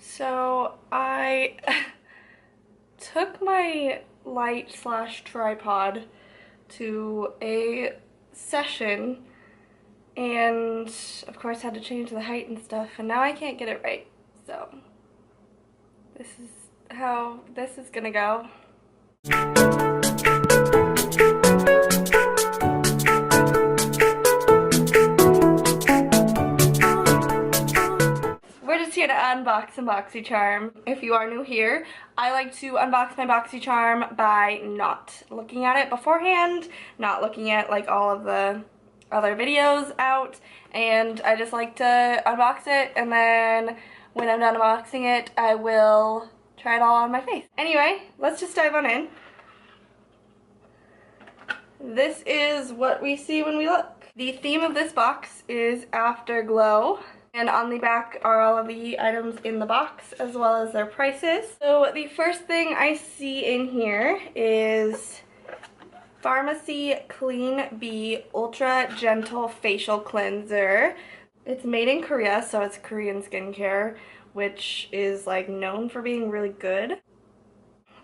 So I took my light slash tripod to a session and of course had to change the height and stuff, and now I can't get it right. So this is how this is gonna go. We're just here to unbox and BoxyCharm. If you are new here, I like to unbox my BoxyCharm by not looking at it beforehand, not looking at like all of the other videos out, and I just like to unbox it, and then when I'm done unboxing it, I will try it all on my face. Anyway, let's just dive on in. This is what we see when we look. The theme of this box is Afterglow, and on the back are all of the items in the box as well as their prices. So the first thing I see in here is Pharmacy Clean Bee Ultra Gentle Facial Cleanser. It's made in Korea, so it's Korean skincare, which is like known for being really good.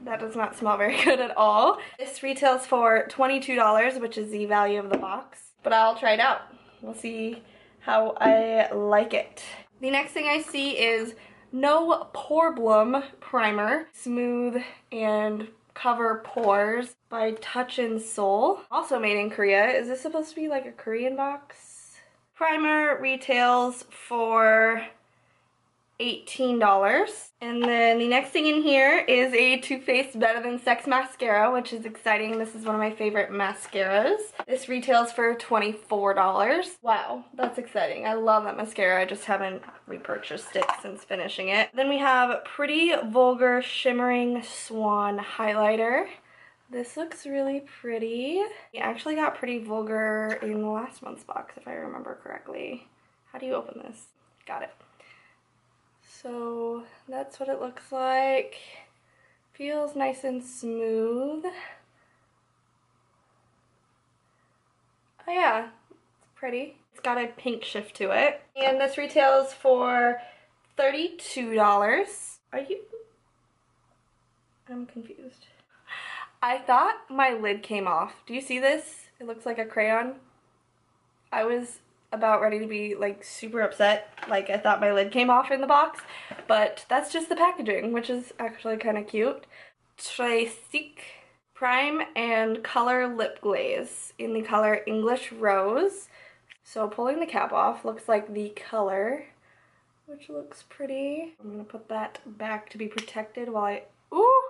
That does not smell very good at all. This retails for $22, which is the value of the box, but I'll try it out. We'll see how I like it. The next thing I see is No Poreblem Primer. Smooth and cover pores by Touch and Soul. Also made in Korea. Is this supposed to be like a Korean box? Primer retails for $18. And then the next thing in here is a Too Faced Better Than Sex mascara, which is exciting. This is one of my favorite mascaras. This retails for $24. Wow, that's exciting. I love that mascara. I just haven't repurchased it since finishing it. Then we have Pretty Vulgar Shimmering Swan Highlighter. This looks really pretty. I actually got Pretty Vulgar in last month's box, if I remember correctly. How do you open this? Got it. So that's what it looks like. Feels nice and smooth. Oh yeah, it's pretty. It's got a pink shift to it. And this retails for $32. I'm confused. I thought my lid came off. Do you see this? It looks like a crayon. I was about ready to be like super upset, like I thought my lid came off in the box, but that's just the packaging, which is actually kind of cute. Tresic Prime and Color Lip Glaze in the color English Rose. So pulling the cap off looks like the color, which looks pretty. I'm gonna put that back to be protected while I, ooh!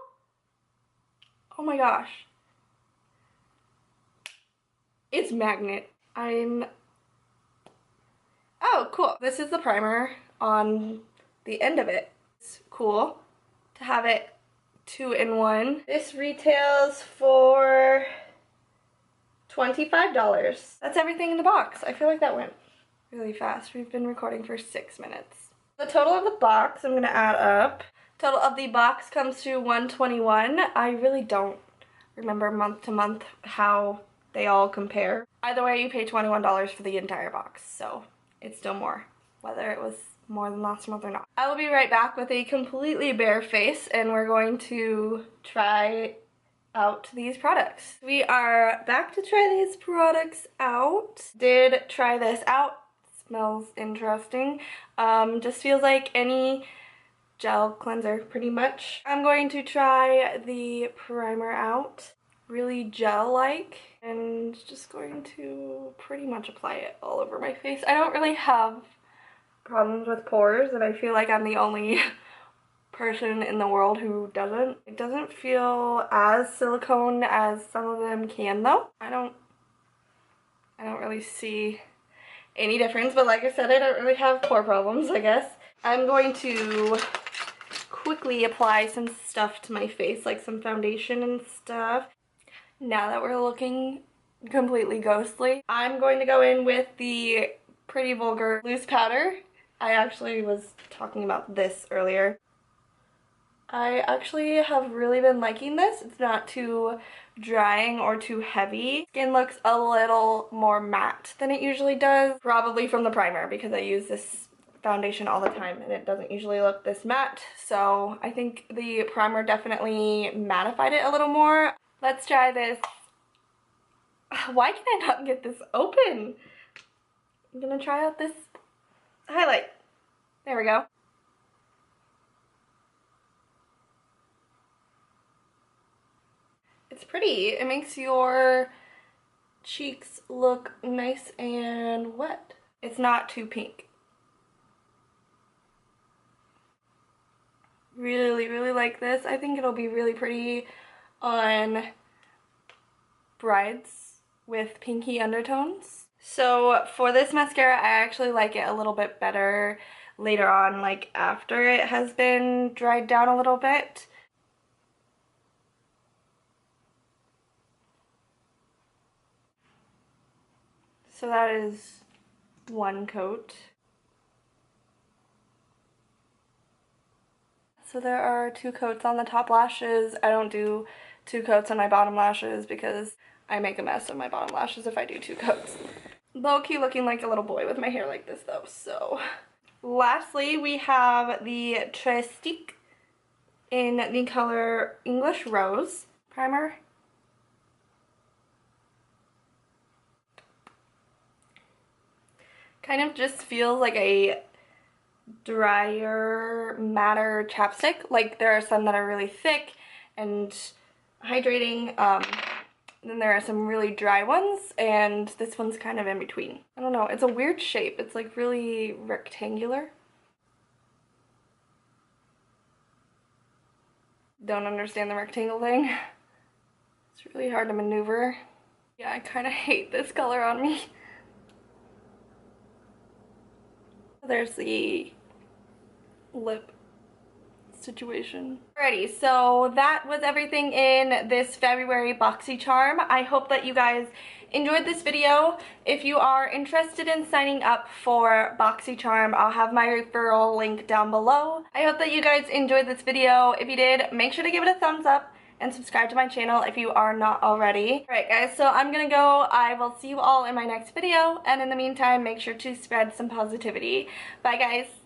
Oh my gosh. It's magnet. Oh, cool. This is the primer on the end of it. It's cool to have it 2-in-1. This retails for $25. That's everything in the box. I feel like that went really fast. We've been recording for 6 minutes. The total of the box, I'm going to add up. Total of the box comes to $121. I really don't remember month to month how they all compare. Either way, you pay $21 for the entire box, so it's still more, whether it was more than last month or not. I will be right back with a completely bare face, and we're going to try out these products. We are back to try these products out. Did try this out. Smells interesting. Just feels like any gel cleanser pretty much. I'm going to try the primer out. Really gel-like, and just going to pretty much apply it all over my face. I don't really have problems with pores, and I feel like I'm the only person in the world who doesn't. It doesn't feel as silicone as some of them can though. I don't really see any difference, but like I said, I don't really have pore problems, I guess. I'm going to quickly apply some stuff to my face, like some foundation and stuff. Now that we're looking completely ghostly, I'm going to go in with the Pretty Vulgar Loose Powder. I actually was talking about this earlier. I actually have really been liking this. It's not too drying or too heavy. Skin looks a little more matte than it usually does, probably from the primer because I use this foundation all the time and it doesn't usually look this matte, so I think the primer definitely mattified it a little more. Let's try this. Why can I not get this open? I'm gonna try out this highlight. There we go. It's pretty. It makes your cheeks look nice and wet. It's not too pink. Really, really like this. I think it'll be really pretty on brides with pinky undertones. So for this mascara, I actually like it a little bit better later on, like after it has been dried down a little bit. So that is one coat. So there are 2 coats on the top lashes. I don't do 2 coats on my bottom lashes because I make a mess of my bottom lashes if I do 2 coats. Low-key looking like a little boy with my hair like this though, so. Lastly, we have the Stalk in the color English Rose primer. Kind of just feels like a drier, matter chapstick. Like there are some that are really thick and hydrating, then there are some really dry ones, and this one's kind of in between. I don't know, it's a weird shape. It's like really rectangular. Don't understand the rectangle thing. It's really hard to maneuver. Yeah, I kind of hate this color on me. There's the lip situation. Alrighty, so that was everything in this February BoxyCharm. I hope that you guys enjoyed this video. If you are interested in signing up for BoxyCharm, I'll have my referral link down below. I hope that you guys enjoyed this video. If you did, make sure to give it a thumbs up and subscribe to my channel if you are not already. Alright guys, so I'm gonna go. I will see you all in my next video, and in the meantime, make sure to spread some positivity. Bye guys!